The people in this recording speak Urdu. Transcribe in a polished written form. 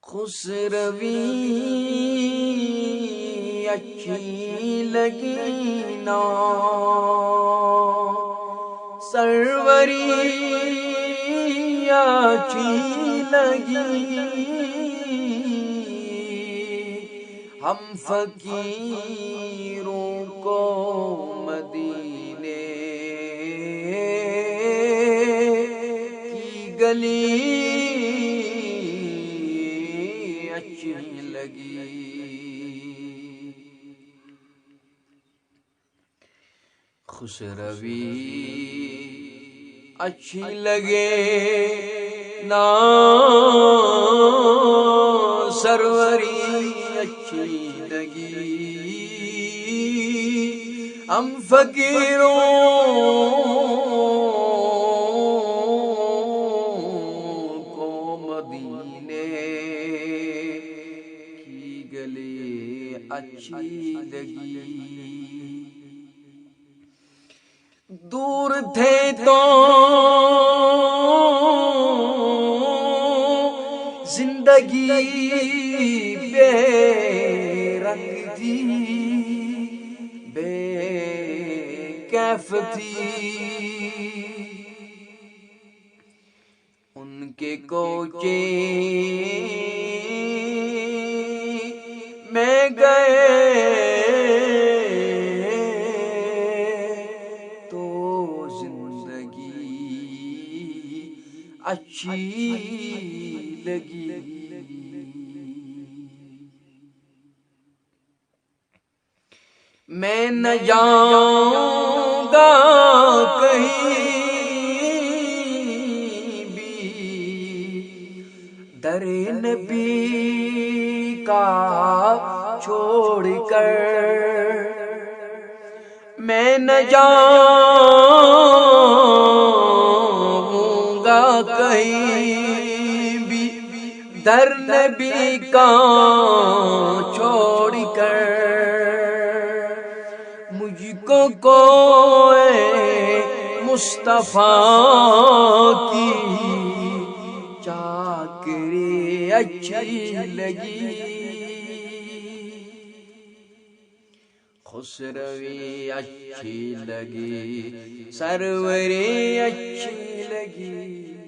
خسروی اچھی لگی نا سروری اچھی لگی ہم فقیروں کو مدینے کی گلی اچھی لگی خسروی اچھی لگے نا سروری اچھی لگی ہم فقیروں کو مدینے کی گلی اچھی لگی دور تھے تو زندگی بے رنگ تھی بے کیف تھی ان کے کوچے میں گئے تو زندگی اچھی لگی میں نہ جاؤں گا کہیں بھی در نبی کا چھوڑ کر میں نہ جاؤں گا کہیں بھی در نبی کا چھوڑ کر مجھ کو کوئی مصطفیٰ کی چاکری اچھی لگی خسروی اچھی لگی سروری اچھی لگی